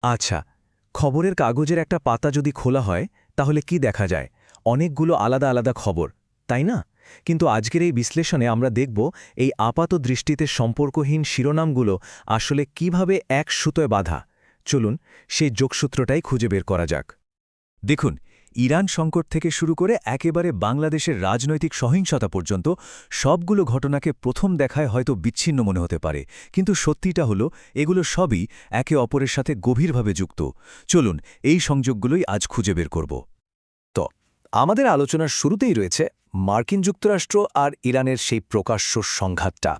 আচ্ছা, খবরের কাগজের একটা পাতা যদি খোলা হয় তাহলে কি দেখা যায়? অনেকগুলো আলাদা আলাদা খবর, তাই না? কিন্তু আজকের এই বিশ্লেষণে আমরা দেখব এই আপাত দৃষ্টিতে সম্পর্কহীন শিরোনামগুলো আসলে কিভাবে এক সুতোয় বাঁধা। চলুন সেই যোগসূত্রটাই খুঁজে বের করা যাক। দেখুন, ইরান সংকট থেকে শুরু করে একেবারে বাংলাদেশের রাজনৈতিক সহিংসতা পর্যন্ত সবগুলো ঘটনাকে প্রথম দেখায় হয়তো বিচ্ছিন্ন মনে হতে পারে, কিন্তু সত্যিটা হলো এগুলো সবই একে অপরের সাথে গভীরভাবে যুক্ত। চলুন এই সংযোগগুলোই আজ খুঁজে বের করব। তো আমাদের আলোচনার শুরুতেই রয়েছে মার্কিন যুক্তরাষ্ট্র আর ইরানের সেই প্রকাশ্য সংঘাতটা।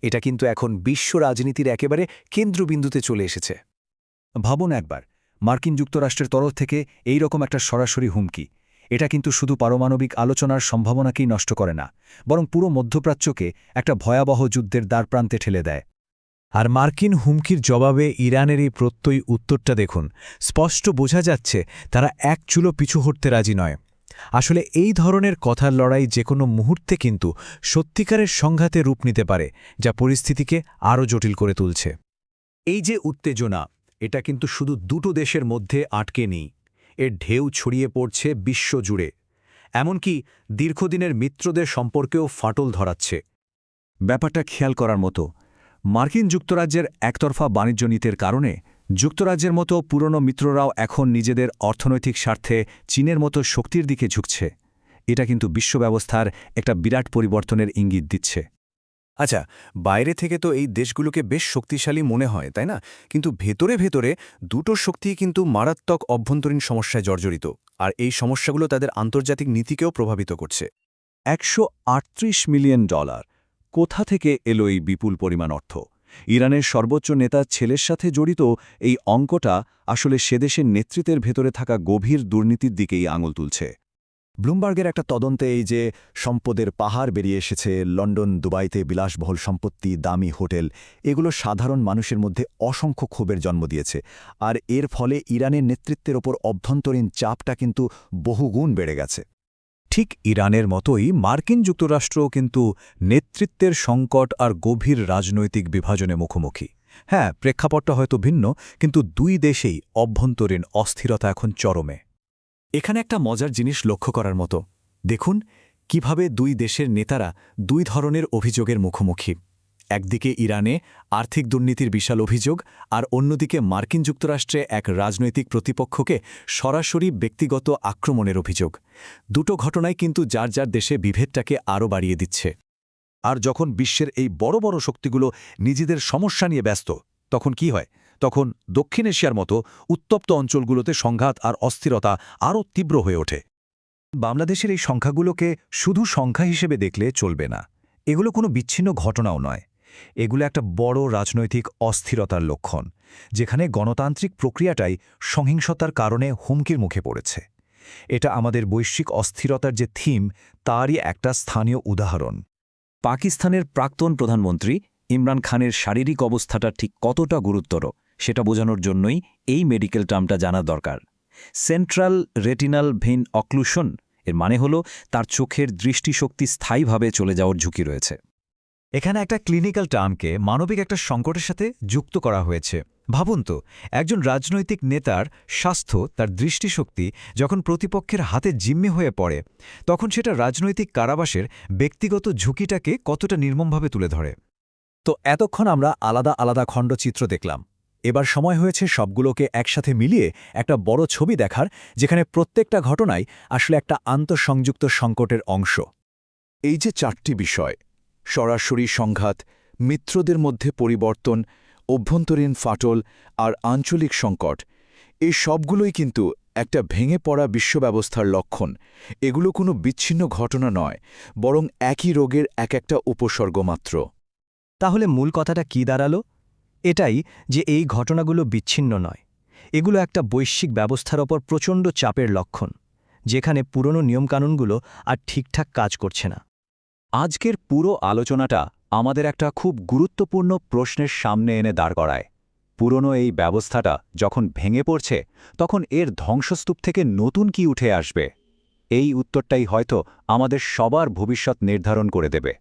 এটা কিন্তু এখন বিশ্ব রাজনীতির একেবারে কেন্দ্রবিন্দুতে চলে এসেছে। ভাবুন একবার, মার্কিন যুক্তরাষ্ট্রের তরফ থেকে এই রকম একটা সরাসরি হুমকি। এটা কিন্তু শুধু পারমাণবিক আলোচনার সম্ভাবনাকেই নষ্ট করে না, বরং পুরো মধ্যপ্রাচ্যকে একটা ভয়াবহ যুদ্ধের দ্বারপ্রান্তে ঠেলে দেয়। আর মার্কিন হুমকির জবাবে ইরানের এই প্রত্যয়ী উত্তরটা দেখুন, স্পষ্ট বোঝা যাচ্ছে তারা এক চুলো পিছু হটতে রাজি নয়। আসলে এই ধরনের কথার লড়াই যে কোনো মুহূর্তে কিন্তু সত্যিকারের সংঘাতে রূপ নিতে পারে, যা পরিস্থিতিকে আরও জটিল করে তুলছে। এই যে উত্তেজনা, এটা কিন্তু শুধু দুটো দেশের মধ্যে আটকে নেই, এর ঢেউ ছড়িয়ে পড়ছে বিশ্বজুড়ে। এমনকি দীর্ঘদিনের মিত্রদের সম্পর্কেও ফাটল ধরাচ্ছে। ব্যাপারটা খেয়াল করার মতো, মার্কিন যুক্তরাজ্যের একতরফা বাণিজ্য নীতির কারণে যুক্তরাজ্যের মতো পুরনো মিত্ররাও এখন নিজেদের অর্থনৈতিক স্বার্থে চীনের মতো শক্তির দিকে ঝুঁকছে। এটা কিন্তু বিশ্ব ব্যবস্থার একটা বিরাট পরিবর্তনের ইঙ্গিত দিচ্ছে। আচ্ছা, বাইরে থেকে তো এই দেশগুলোকে বেশ শক্তিশালী মনে হয়, তাই না? কিন্তু ভেতরে ভেতরে দুটো শক্তিই কিন্তু মারাত্মক অভ্যন্তরীণ সমস্যায় জর্জরিত, আর এই সমস্যাগুলো তাদের আন্তর্জাতিক নীতিকেও প্রভাবিত করছে। $138 মিলিয়ন, কোথা থেকে এলো এই বিপুল পরিমাণ অর্থ? ইরানের সর্বোচ্চ নেতার ছেলের সাথে জড়িত এই অঙ্কটা আসলে সেদেশের নেতৃত্বের ভেতরে থাকা গভীর দুর্নীতির দিকেই আঙুল তুলছে। ব্লুমবার্গের একটা তদন্তে এই যে সম্পদের পাহাড় বেরিয়ে এসেছে, লন্ডন দুবাইতে বিলাসবহুল সম্পত্তি, দামি হোটেল, এগুলো সাধারণ মানুষের মধ্যে অসংখ্য ক্ষোভের জন্ম দিয়েছে। আর এর ফলে ইরানের নেতৃত্বের ওপর অভ্যন্তরীণ চাপটা কিন্তু বহুগুণ বেড়ে গেছে। ঠিক ইরানের মতোই মার্কিন যুক্তরাষ্ট্রও কিন্তু নেতৃত্বের সংকট আর গভীর রাজনৈতিক বিভাজনে মুখোমুখি। হ্যাঁ, প্রেক্ষাপটটা হয়তো ভিন্ন, কিন্তু দুই দেশেই অভ্যন্তরীণ অস্থিরতা এখন চরমে। এখানে একটা মজার জিনিস লক্ষ্য করার মতো। দেখুন কিভাবে দুই দেশের নেতারা দুই ধরনের অভিযোগের মুখোমুখি। একদিকে ইরানে আর্থিক দুর্নীতির বিশাল অভিযোগ, আর অন্যদিকে মার্কিন যুক্তরাষ্ট্রে এক রাজনৈতিক প্রতিপক্ষকে সরাসরি ব্যক্তিগত আক্রমণের অভিযোগ। দুটো ঘটনাই কিন্তু যার যার দেশে বিভেদটাকে আরও বাড়িয়ে দিচ্ছে। আর যখন বিশ্বের এই বড় বড় শক্তিগুলো নিজেদের সমস্যা নিয়ে ব্যস্ত, তখন কি হয়? তখন দক্ষিণ এশিয়ার মতো উত্তপ্ত অঞ্চলগুলোতে সংঘাত আর অস্থিরতা আরও তীব্র হয়ে ওঠে। বাংলাদেশের এই সংখ্যাগুলোকে শুধু সংখ্যা হিসেবে দেখলে চলবে না। এগুলো কোনো বিচ্ছিন্ন ঘটনাও নয়। এগুলো একটা বড় রাজনৈতিক অস্থিরতার লক্ষণ, যেখানে গণতান্ত্রিক প্রক্রিয়াটাই সহিংসতার কারণে হুমকির মুখে পড়েছে। এটা আমাদের বৈশ্বিক অস্থিরতার যে থিম, তারই একটা স্থানীয় উদাহরণ। পাকিস্তানের প্রাক্তন প্রধানমন্ত্রী ইমরান খানের শারীরিক অবস্থাটা ঠিক কতটা গুরুতর সেটা বোঝানোর জন্যই এই মেডিকেল টার্মটা জানা দরকার। সেন্ট্রাল রেটিনাল ভেইন অক্লুশন এর মানে হলো তার চোখের দৃষ্টিশক্তি স্থায়ীভাবে চলে যাওয়ার ঝুঁকি রয়েছে। এখানে একটা ক্লিনিক্যাল টার্মকে মানবিক একটা সংকটের সাথে যুক্ত করা হয়েছে। ভাবুন তো, একজন রাজনৈতিক নেতার স্বাস্থ্য, তার দৃষ্টিশক্তি যখন প্রতিপক্ষের হাতে জিম্মি হয়ে পড়ে, তখন সেটা রাজনৈতিক কারাবাসের ব্যক্তিগত ঝুঁকিটাকে কতটা নির্মমভাবে তুলে ধরে। তো এতক্ষণ আমরা আলাদা আলাদা খণ্ডচিত্র দেখলাম। এবার সময় হয়েছে সবগুলোকে একসাথে মিলিয়ে একটা বড় ছবি দেখার, যেখানে প্রত্যেকটা ঘটনাই আসলে একটা আন্তঃসংযুক্ত সংকটের অংশ। এই যে চারটি বিষয়, সরাসরি সংঘাত, মিত্রদের মধ্যে পরিবর্তন, অভ্যন্তরীণ ফাটল আর আঞ্চলিক সংকট, এই সবগুলোই কিন্তু একটা ভেঙে পড়া বিশ্বব্যবস্থার লক্ষণ। এগুলো কোনো বিচ্ছিন্ন ঘটনা নয়, বরং একই রোগের এক একটা উপসর্গ মাত্র। তাহলে মূল কথাটা কি দাঁড়ালো? এটাই যে এই ঘটনাগুলো বিচ্ছিন্ন নয়, এগুলো একটা বৈশ্বিক ব্যবস্থার ওপর প্রচণ্ড চাপের লক্ষণ, যেখানে পুরনো নিয়মকানুনগুলো আর ঠিকঠাক কাজ করছে না। আজকের পুরো আলোচনাটা আমাদের একটা খুব গুরুত্বপূর্ণ প্রশ্নের সামনে এনে দাঁড় করায়। পুরনো এই ব্যবস্থাটা যখন ভেঙে পড়ছে, তখন এর ধ্বংসস্তূপ থেকে নতুন কি উঠে আসবে? এই উত্তরটাই হয়তো আমাদের সবার ভবিষ্যৎ নির্ধারণ করে দেবে।